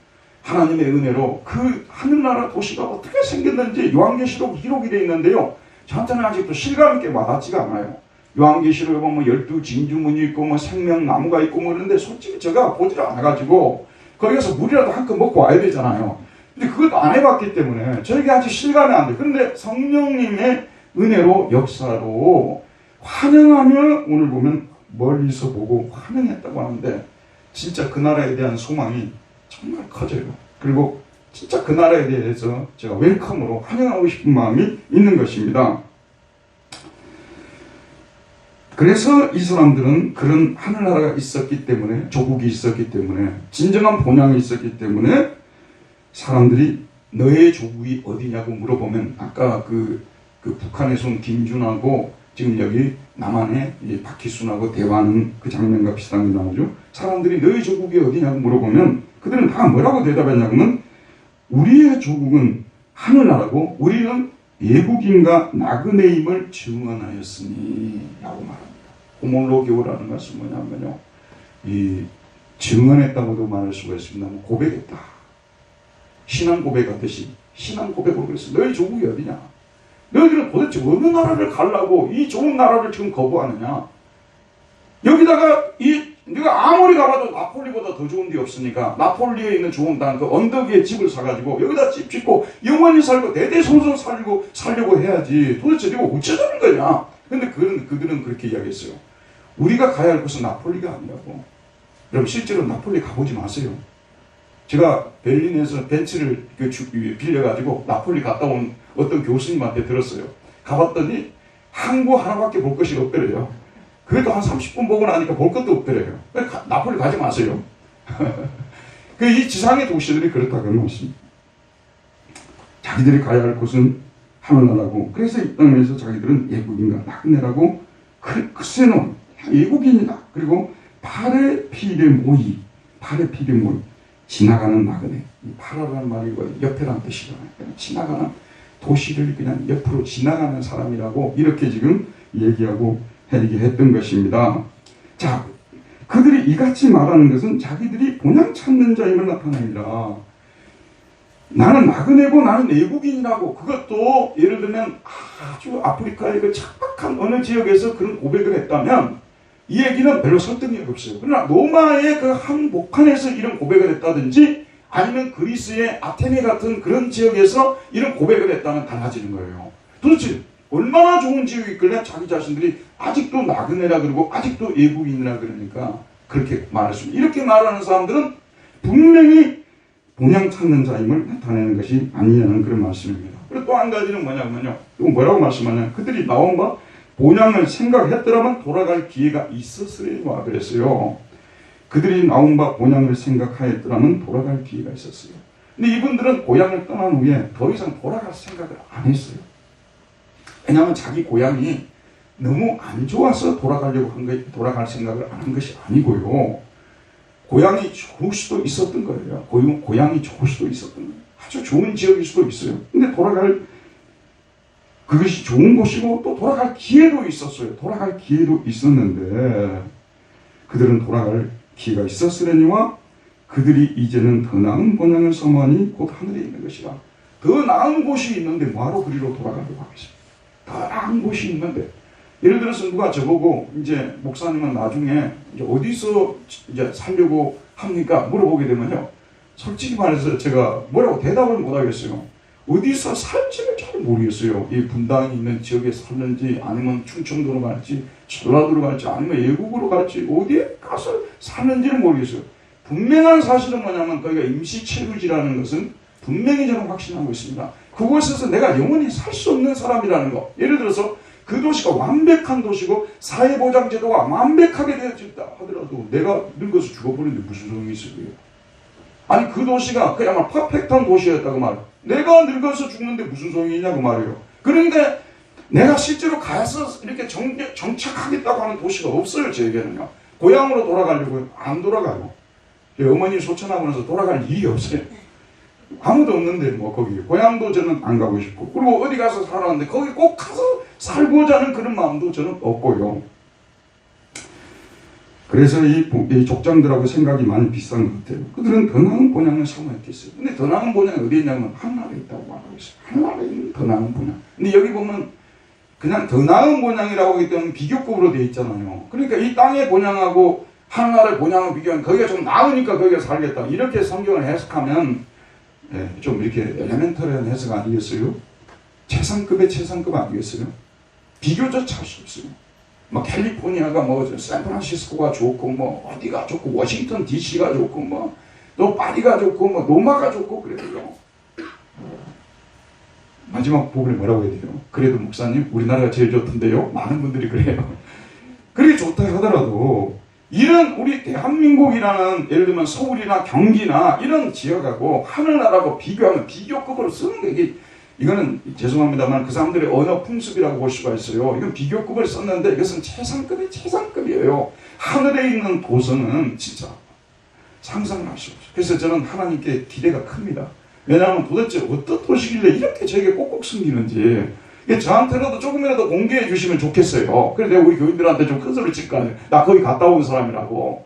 S1: 하나님의 은혜로 그 하늘나라 도시가 어떻게 생겼는지 요한계시록 기록이 되어 있는데요. 저한테는 아직도 실감 있게 와닿지가 않아요. 요한계시록에 보면 12진주문이 있고 뭐 생명나무가 있고 뭐 그런데 솔직히 제가 보질 않아가지고 거기 가서 물이라도 한 컵 먹고 와야 되잖아요. 근데 그것도 안 해봤기 때문에 저에게 아직 실감이 안 돼요. 그런데 성령님의 은혜로 역사로 환영하며 오늘 보면 멀리서 보고 환영했다고 하는데 진짜 그 나라에 대한 소망이 정말 커져요. 그리고 진짜 그 나라에 대해서 제가 웰컴으로 환영하고 싶은 마음이 있는 것입니다. 그래서 이 사람들은 그런 하늘나라가 있었기 때문에, 조국이 있었기 때문에, 진정한 본향이 있었기 때문에 사람들이 너의 조국이 어디냐고 물어보면, 아까 그 북한에서 온 김준하고 지금 여기 남한의 박희순하고 대화하는 그 장면과 비슷한 게 나오죠. 사람들이 너의 조국이 어디냐고 물어보면 그들은 다 뭐라고 대답했냐면, 우리의 조국은 하늘나라고 우리는 예국인과 나그네임을 증언하였으니 라고 말합니다. 호몰로교라는 것은 뭐냐면요, 이 증언했다고도 말할 수가 있습니다. 고백했다. 신앙 고백하듯이 신앙 고백으로 그랬어요. 너희 조국이 어디냐? 너희들은 도대체 어느 나라를 가려고 이 좋은 나라를 지금 거부하느냐? 여기다가 네가 아무리 가봐도 나폴리보다 더 좋은 데 없으니까 나폴리에 있는 좋은 땅 그 언덕 위에 집을 사가지고 여기다 집 짓고 영원히 살고 대대손손 살려고 해야지. 도대체 네가 어쩌자는 거냐? 근데 그들은 그렇게 이야기했어요. 우리가 가야 할 곳은 나폴리가 아니라고. 여러분 실제로 나폴리 가보지 마세요. 제가 베를린에서 벤츠를 빌려가지고 나폴리 갔다 온 어떤 교수님한테 들었어요. 가봤더니 항구 하나밖에 볼 것이 없더래요. 그래도 한 30분 보고 나니까 볼 것도 없더래요. 나폴리 가지 마세요. 이 지상의 도시들이 그렇다고 말씀입니다. 자기들이 가야 할 곳은 하늘나라고, 그래서 이 땅에서 자기들은 예국인과 나그네라고 글쎄는 예국인이다. 그리고 발의 피에 모이, 지나가는 나그네. 파라라는 말이 옆에라는 뜻이잖아요. 지나가는 도시를 그냥 옆으로 지나가는 사람이라고 이렇게 지금 얘기하고 했던 것입니다. 자, 그들이 이같이 말하는 것은 자기들이 본향 찾는 자임을 나타냅니다. 나는 나그네고 나는 내국인이라고. 그것도 예를 들면 아주 아프리카의 그 척박한 어느 지역에서 그런 고백을 했다면 이 얘기는 별로 설득력이 없어요. 그러나 로마의 그 한 목한에서 이런 고백을 했다든지 아니면 그리스의 아테네 같은 그런 지역에서 이런 고백을 했다면 달라지는 거예요. 도대체 얼마나 좋은 지역이 있길래 자기 자신들이 아직도 나그네라 그러고 아직도 예국인이라 그러니까 그렇게 말했습니다. 이렇게 말하는 사람들은 분명히 본향 찾는 자임을 나타내는 것이 아니냐는 그런 말씀입니다. 그리고 또 한 가지는 뭐냐면요. 이거 뭐라고 말씀하냐. 그들이 나온바 본향을 생각했더라면 돌아갈 기회가 있었으리라 그랬어요. 그들이 나온 바 본향을 생각하였더라면 돌아갈 기회가 있었어요. 근데 이분들은 고향을 떠난 후에 더 이상 돌아갈 생각을 안 했어요. 왜냐하면 자기 고향이 너무 안 좋아서 돌아갈 생각을 안 한 것이 아니고요. 고향이 좋을 수도 있었던 거예요. 고향이 좋을 수도 있었던 거예요. 아주 좋은 지역일 수도 있어요. 근데 그것이 좋은 곳이고 또 돌아갈 기회도 있었어요. 돌아갈 기회도 있었는데 그들은 돌아갈 기회가 있었으려니와 그들이 이제는 더 나은 본향을 사모하니 곧 하늘에 있는 것이라. 더 나은 곳이 있는데 뭐하러 그리로 돌아가려고 하겠습니까? 더 나은 곳이 있는데, 예를 들어서 누가 저보고 이제 목사님은 나중에 이제 어디서 이제 살려고 합니까? 물어보게 되면요. 솔직히 말해서 제가 뭐라고 대답을 못 하겠어요. 어디서 살지를 잘 모르겠어요. 이 분당이 있는 지역에 살는지 아니면 충청도로 갈지 전라도로 갈지 아니면 예국으로 갈지 어디에 가서 사는지를 모르겠어요. 분명한 사실은 뭐냐면 거기가 임시체류지라는 것은 분명히 저는 확신하고 있습니다. 그곳에서 내가 영원히 살 수 없는 사람이라는 거. 예를 들어서 그 도시가 완벽한 도시고 사회보장제도가 완벽하게 되어졌다 하더라도 내가 늙어서 죽어버리는데 무슨 소용이 있어요? 아니 그 도시가 그야말로 퍼펙트한 도시였다고 말이에요. 내가 늙어서 죽는데 무슨 소용이 있냐고 말이에요. 그런데 내가 실제로 가서 이렇게 정착하겠다고 하는 도시가 없어요. 저에게는요. 고향으로 돌아가려고 안 돌아가요. 어머니 소천하고 나서 돌아갈 일이 없어요. 아무도 없는데 뭐 거기 고향도 저는 안 가고 싶고, 그리고 어디 가서 살았는데 거기 꼭 가서 살고자 하는 그런 마음도 저는 없고요. 그래서 이 족장들하고 생각이 많이 비슷한 것 같아요. 그들은 더 나은 본향을 사모했겠어요. 근데 더 나은 본향이 어디에 있냐면 하늘나라에 있다고 말하고 있어요. 하늘나라에 있는 더 나은 본향. 근데 여기 보면 그냥 더 나은 본향이라고 하기 때문에 비교급으로 되어 있잖아요. 그러니까 이 땅의 본향하고 하늘나라의 본향을 비교하면 거기가 좀 나으니까 거기가 살겠다. 이렇게 성경을 해석하면 좀 이렇게 엘레멘터리한 해석 아니겠어요? 최상급의 최상급 아니겠어요? 비교조차 할 수 없어요. 뭐 캘리포니아가 뭐 샌프란시스코가 좋고 뭐 어디가 좋고 워싱턴 DC가 좋고 뭐 또 파리가 좋고 뭐 로마가 좋고 그래도요. 마지막 부분에 뭐라고 해야 돼요? 그래도 목사님 우리나라가 제일 좋던데요? 많은 분들이 그래요. 그게 좋다 하더라도 이런 우리 대한민국이라는 예를 들면 서울이나 경기나 이런 지역하고 하늘나라하고 비교하면 비교급으로 쓰는 게 이거는 죄송합니다만 그 사람들의 언어 풍습이라고 볼 수가 있어요. 이건 비교급을 썼는데 이것은 최상급이 최상급이에요. 하늘에 있는 도서는 진짜 상상을 할 수 없어요. 그래서 저는 하나님께 기대가 큽니다. 왜냐하면 도대체 어떤 도시길래 이렇게 저에게 꼭꼭 숨기는지 저한테라도 조금이라도 공개해 주시면 좋겠어요. 그래서 내가 우리 교인들한테 좀 큰 소리 칠 거 아니에요. 나 거기 갔다 온 사람이라고.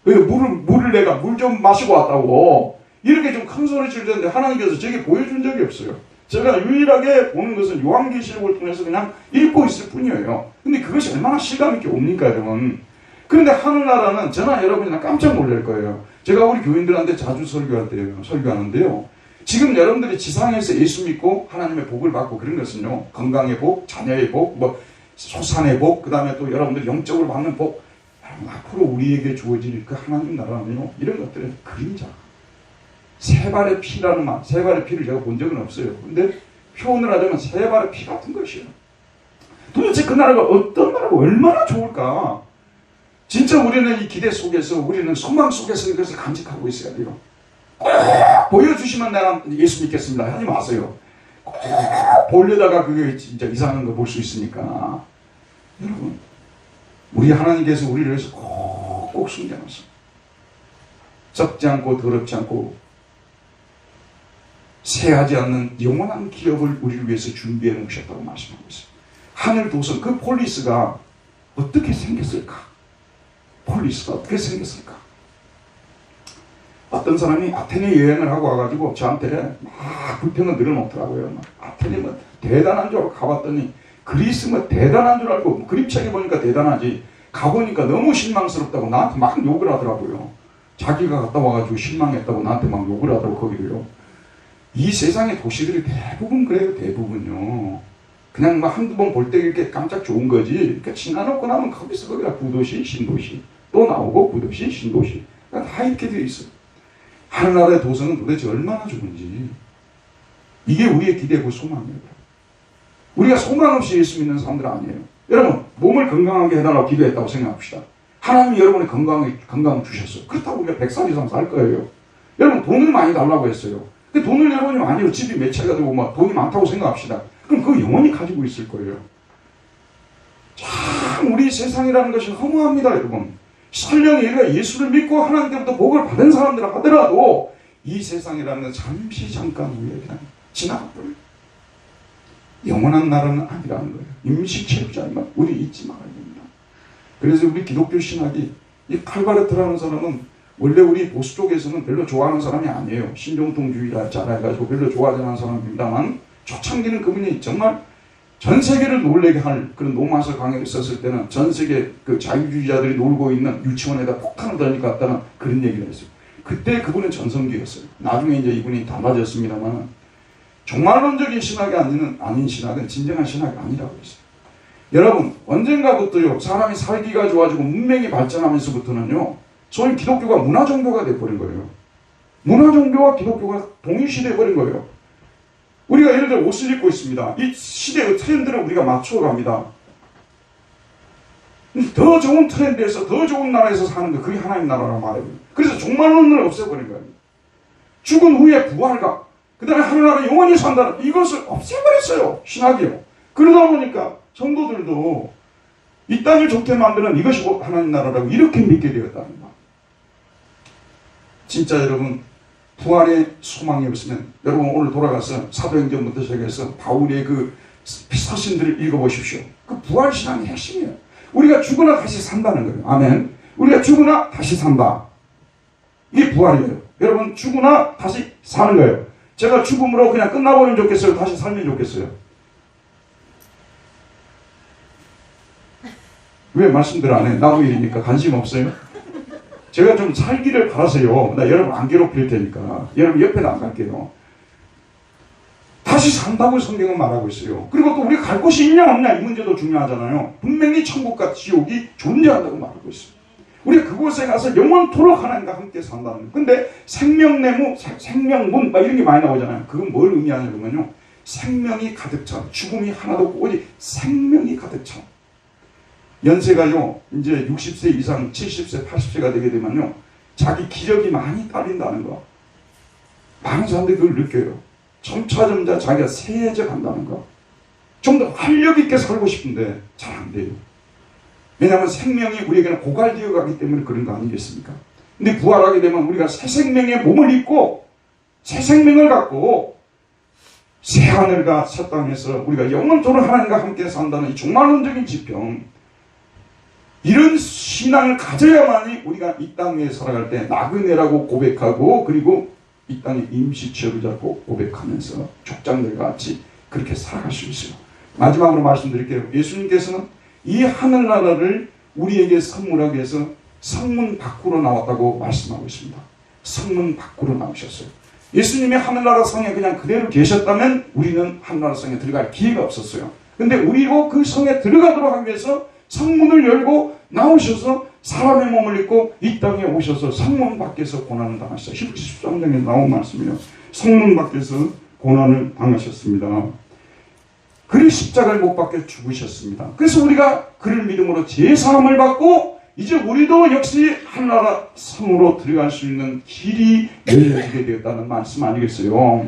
S1: 물을 내가 물 좀 마시고 왔다고. 이렇게 좀 큰 소리 칠 텐데 하나님께서 제게 보여준 적이 없어요. 제가 유일하게 보는 것은 요한계시록을 통해서 그냥 읽고 있을 뿐이에요. 근데 그것이 얼마나 실감 있게 옵니까, 여러분? 그런데 하늘나라는 저나 여러분이나 깜짝 놀랄 거예요. 제가 우리 교인들한테 자주 설교하는데요. 지금 여러분들이 지상에서 예수 믿고 하나님의 복을 받고 그런 것은요. 건강의 복, 자녀의 복, 소산의 복, 그 다음에 또 여러분들이 영적으로 받는 복. 앞으로 우리에게 주어질 그 하나님 나라는요. 이런 것들은 그림자. 세 발의 피라는 말, 세 발의 피를 제가 본 적은 없어요. 근데 표현을 하자면 세 발의 피 같은 것이에요. 도대체 그 나라가 어떤 나라고 얼마나 좋을까? 진짜 우리는 이 기대 속에서, 우리는 소망 속에서 이것을 간직하고 있어야 돼요. 꼭 보여주시면 내가 예수 믿겠습니다. 하지 마세요. 꼭 보려다가 그게 진짜 이상한 거 볼 수 있으니까. 여러분, 우리 하나님께서 우리를 위해서 꼭 숨겨놨어요. 썩지 않고 더럽지 않고 새하지 않는 영원한 기업을 우리를 위해서 준비해 놓으셨다고 말씀하고 있어요. 하늘 도성, 그 폴리스가 어떻게 생겼을까? 폴리스가 어떻게 생겼을까? 어떤 사람이 아테네 여행을 하고 와가지고 저한테 막 불평을 늘어놓더라고요. 아테네 뭐 대단한 줄 알고 가봤더니 그리스 뭐 대단한 줄 알고 그림책에 보니까 대단하지 가보니까 너무 실망스럽다고 나한테 막 욕을 하더라고요. 자기가 갔다 와가지고 실망했다고 나한테 막 욕을 하더라고 거기를요. 이 세상의 도시들이 대부분 그래요. 대부분요. 그냥 막 한두 번 볼 때 이렇게 깜짝 좋은 거지. 그러니까 지나놓고 나면 거기서 거기다 구도시, 신도시 또 나오고 구도시, 신도시 다 이렇게 되어 있어요. 하늘나라의 도성은 도대체 얼마나 좋은지 이게 우리의 기대고 소망이에요. 우리가 소망 없이 예수 믿는 사람들 아니에요. 여러분 몸을 건강하게 해달라고 기도했다고 생각합시다. 하나님이 여러분의 건강을 주셨어요. 그렇다고 우리가 100살 이상 살 거예요. 여러분 돈을 많이 달라고 했어요. 근데 돈을 여러분이 많이 집이 몇 채가 되고 막 돈이 많다고 생각합시다. 그럼 그거 영원히 가지고 있을 거예요. 참 우리 세상이라는 것이 허무합니다. 여러분 설령 우리가 예수를 믿고 하나님께로부터 복을 받은 사람들 하더라도 이 세상이라는 건 잠시 잠깐 후에 그냥 지나가버려요. 영원한 나라는 아니라는 거예요. 임시체육자지만 우리 잊지 말아야 됩니다. 그래서 우리 기독교 신학이 이 칼바르트라는 사람은 원래 우리 보수 쪽에서는 별로 좋아하는 사람이 아니에요. 신종통주의자라 해가지고 별로 좋아하지 않는 사람입니다만 초창기는 그분이 정말 전 세계를 놀래게 할 그런 노마서 강의를 썼을 때는 전 세계 그 자유주의자들이 놀고 있는 유치원에다 폭탄을 던져갔다는 그런 얘기를 했어요. 그때 그분은 전성기였어요. 나중에 이제 이분이 달라졌습니다만 종말론적인 신학이 아닌 신학은 진정한 신학이 아니라고 했어요. 여러분 언젠가부터요 사람이 살기가 좋아지고 문명이 발전하면서부터는요 소위 기독교가 문화종교가 돼버린 거예요. 문화종교와 기독교가 동일시돼 버린 거예요. 우리가 예를 들어 옷을 입고 있습니다. 이 시대의 트렌드를 우리가 맞춰갑니다. 더 좋은 트렌드에서 더 좋은 나라에서 사는 거 그게 하나님 나라라고 말해요. 그래서 종말론을 없애버린 거예요. 죽은 후에 부활과 그 다음에 하늘나라 영원히 산다는 이것을 없애버렸어요. 신학이요. 그러다 보니까 성도들도 이 땅을 좋게 만드는 이것이 하나님 나라라고 이렇게 믿게 되었다는 말. 진짜 여러분 부활의 소망이 없으면 여러분 오늘 돌아가서 사도행전부터 시작해서 바울의 그 서신들을 읽어보십시오. 그 부활신앙이 핵심이에요. 우리가 죽으나 다시 산다는 거예요. 아멘. 우리가 죽으나 다시 산다. 이게 부활이에요. 여러분 죽으나 다시 사는 거예요. 제가 죽음으로 그냥 끝나버리면 좋겠어요? 다시 살면 좋겠어요? 왜 말씀들 안 해? 나무 일이니까 관심 없어요? 제가 좀 살기를 바라세요. 나 여러분 안 괴롭힐 테니까. 여러분 옆에도 안 갈게요. 다시 산다고 성경은 말하고 있어요. 그리고 또 우리가 갈 곳이 있냐 없냐 이 문제도 중요하잖아요. 분명히 천국과 지옥이 존재한다고 말하고 있어요. 우리가 그곳에 가서 영원토록 하나님과 함께 산다는 거예요. 근데 생명내무, 생명문 막 이런 게 많이 나오잖아요. 그건 뭘 의미하냐 그러면요. 생명이 가득 찬, 죽음이 하나도 없고 오직 생명이 가득 찬. 연세가요 이제 60세 이상 70세 80세가 되게 되면요 자기 기력이 많이 딸린다는 거, 많은 사람들이 그걸 느껴요. 점차점차 자기가 세해져 간다는 거. 좀 더 활력 있게 살고 싶은데 잘 안 돼요. 왜냐하면 생명이 우리에게는 고갈되어 가기 때문에 그런 거 아니겠습니까? 근데 부활하게 되면 우리가 새 생명의 몸을 입고 새 생명을 갖고 새 하늘과 새 땅에서 우리가 영원토록 하나님과 함께 산다는 이 종말론적인 지평, 이런 신앙을 가져야만이 우리가 이 땅에 살아갈 때 나그네라고 고백하고, 그리고 이 땅에 임시처를 잡고 고백하면서 족장들과 같이 그렇게 살아갈 수 있어요. 마지막으로 말씀드릴게요. 예수님께서는 이 하늘나라를 우리에게 선물하기 위해서 성문 밖으로 나왔다고 말씀하고 있습니다. 성문 밖으로 나오셨어요. 예수님이 하늘나라 성에 그냥 그대로 계셨다면 우리는 하늘나라 성에 들어갈 기회가 없었어요. 근데 우리도 그 성에 들어가도록 하기 위해서 성문을 열고 나오셔서 사람의 몸을 입고 이 땅에 오셔서 성문 밖에서 고난을 당하셨어요. 히브리서 13장에 나온 말씀이에요. 성문 밖에서 고난을 당하셨습니다. 그리 십자가를 못 박혀 죽으셨습니다. 그래서 우리가 그를 믿음으로 제사함을 받고 이제 우리도 역시 하늘나라 성으로 들어갈 수 있는 길이 열려지게 되었다는 말씀 아니겠어요?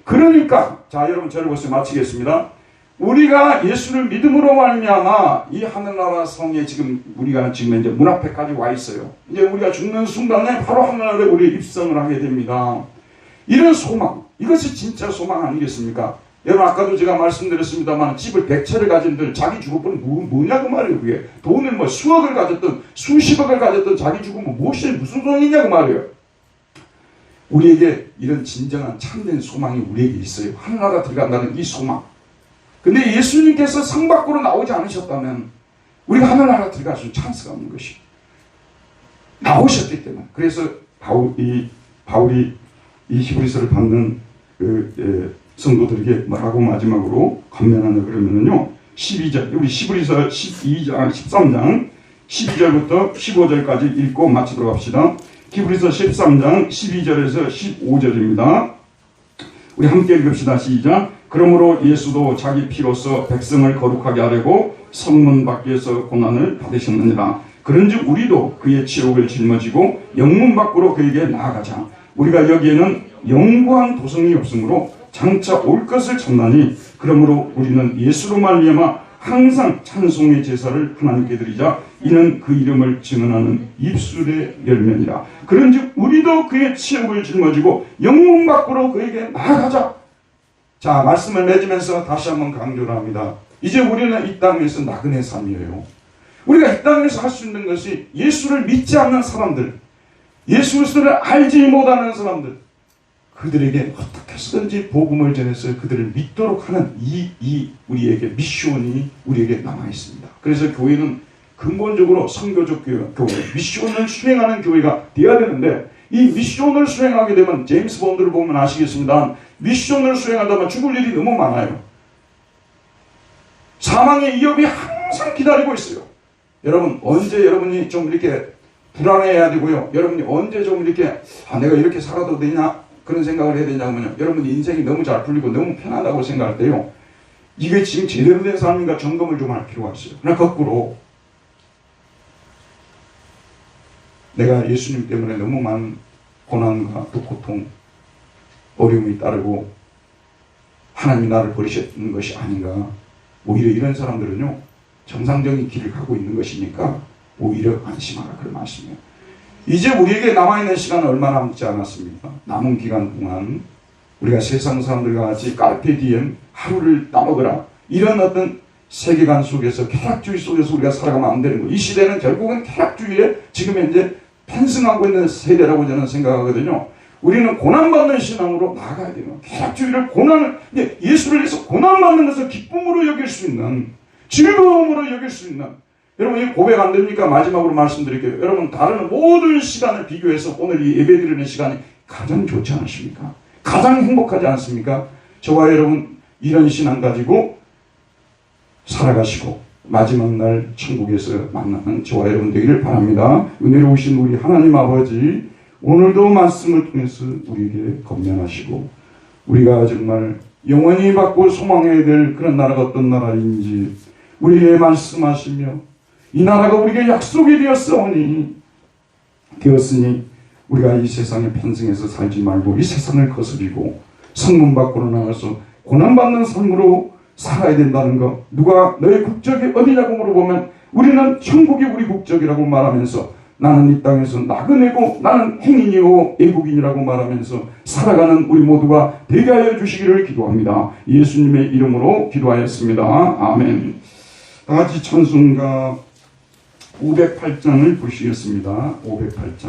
S1: 그러니까 자, 여러분 저를 보세요. 마치겠습니다. 우리가 예수를 믿음으로 말미암아 이 하늘나라 성에 지금 우리가 지금 이제 문 앞에까지 와 있어요. 이제 우리가 죽는 순간에 바로 하늘나라에 우리 입성을 하게 됩니다. 이런 소망, 이것이 진짜 소망 아니겠습니까? 여러분 아까도 제가 말씀드렸습니다만 집을 100채를 가진들 자기 죽음은 뭐냐고 말이에요. 그게 돈을 뭐 수억을 가졌든 수십억을 가졌든 자기 죽음은 무엇이 무슨 소용이냐고 말이에요. 우리에게 이런 진정한 참된 소망이 우리에게 있어요. 하늘나라 들어간다는 이 소망. 근데 예수님께서 성 밖으로 나오지 않으셨다면 우리가 하늘나라 들어갈 수 있는 찬스가 없는 것이 나오셨기 때문에. 그래서 바울이 이 히브리서를 받는 성도들에게 뭐라고 마지막으로 권면하냐 그러면은요 12절, 우리 히브리서 12장 13장 12절부터 15절까지 읽고 마치도록 합시다. 히브리서 13장 12절에서 15절입니다. 우리 함께 읽읍시다. 시작. 그러므로 예수도 자기 피로써 백성을 거룩하게 하려고 성문 밖에서 고난을 받으셨느니라. 그런즉 우리도 그의 치욕을 짊어지고 영문 밖으로 그에게 나아가자. 우리가 여기에는 영구한 도성이 없으므로 장차 올 것을 찾나니, 그러므로 우리는 예수로 말미암아 항상 찬송의 제사를 하나님께 드리자. 이는 그 이름을 증언하는 입술의 열매니라. 그런즉 우리도 그의 치욕을 짊어지고 영문 밖으로 그에게 나아가자. 자, 말씀을 맺으면서 다시 한번 강조를 합니다. 이제 우리는 이 땅에서 나그네 삶이에요. 우리가 이 땅에서 할 수 있는 것이 예수를 믿지 않는 사람들, 예수 그리스도를 알지 못하는 사람들, 그들에게 어떻게 해서든지 복음을 전해서 그들을 믿도록 하는 이 우리에게 미션이 우리에게 남아 있습니다. 그래서 교회는 근본적으로 선교적 교회, 미션을 수행하는 교회가 되어야 되는데, 이 미션을 수행하게 되면 제임스 본드를 보면 아시겠습니다. 미션을 수행한다면 죽을 일이 너무 많아요. 사망의 위협이 항상 기다리고 있어요. 여러분 언제 여러분이 좀 이렇게 불안해야 되고요. 여러분이 언제 좀 이렇게 내가 이렇게 살아도 되냐 그런 생각을 해야 되냐면요. 여러분이 인생이 너무 잘 풀리고 너무 편하다고 생각할 때요. 이게 지금 제대로 된 삶인가 점검을 좀 할 필요가 있어요. 그러나 거꾸로 내가 예수님 때문에 너무 많은 고난과 또 고통, 어려움이 따르고 하나님이 나를 버리셨는 것이 아닌가. 오히려 이런 사람들은요, 정상적인 길을 가고 있는 것이니까 오히려 안심하라 그런 말씀이에요. 이제 우리에게 남아있는 시간은 얼마나 남지 않았습니까? 남은 기간 동안 우리가 세상 사람들과 같이 까르페 디엠 하루를 따먹으라 이런 어떤 세계관 속에서 쾌락주의 속에서 우리가 살아가면 안 되는 거예요. 이 시대는 결국은 쾌락주의에 지금 현재 편승하고 있는 세대라고 저는 생각하거든요. 우리는 고난받는 신앙으로 나아가야 돼요. 쾌락주의를 고난을, 예수를 위해서 고난받는 것을 기쁨으로 여길 수 있는, 즐거움으로 여길 수 있는, 여러분 이 고백 안 됩니까? 마지막으로 말씀드릴게요. 여러분 다른 모든 시간을 비교해서 오늘 이 예배 드리는 시간이 가장 좋지 않으십니까? 가장 행복하지 않습니까? 저와 여러분 이런 신앙 가지고 살아가시고 마지막 날 천국에서 만나는 저와 여러분 되기를 바랍니다. 은혜로우신 우리 하나님 아버지, 오늘도 말씀을 통해서 우리에게 권면하시고 우리가 정말 영원히 받고 소망해야 될 그런 나라가 어떤 나라인지 우리에게 말씀하시며 이 나라가 우리에게 약속이 되었으니 우리가 이 세상에 편승해서 살지 말고 이 세상을 거스리고 성문 밖으로 나가서 고난받는 삶으로 살아야 된다는 것. 누가 너의 국적이 어디냐고 물어보면 우리는 천국이 우리 국적이라고 말하면서 나는 이 땅에서 나그네고 나는 행인이고 애국인이라고 말하면서 살아가는 우리 모두가 되게 하여 주시기를 기도합니다. 예수님의 이름으로 기도하였습니다. 아멘. 다 같이 찬송가 508장을 보시겠습니다. 508장.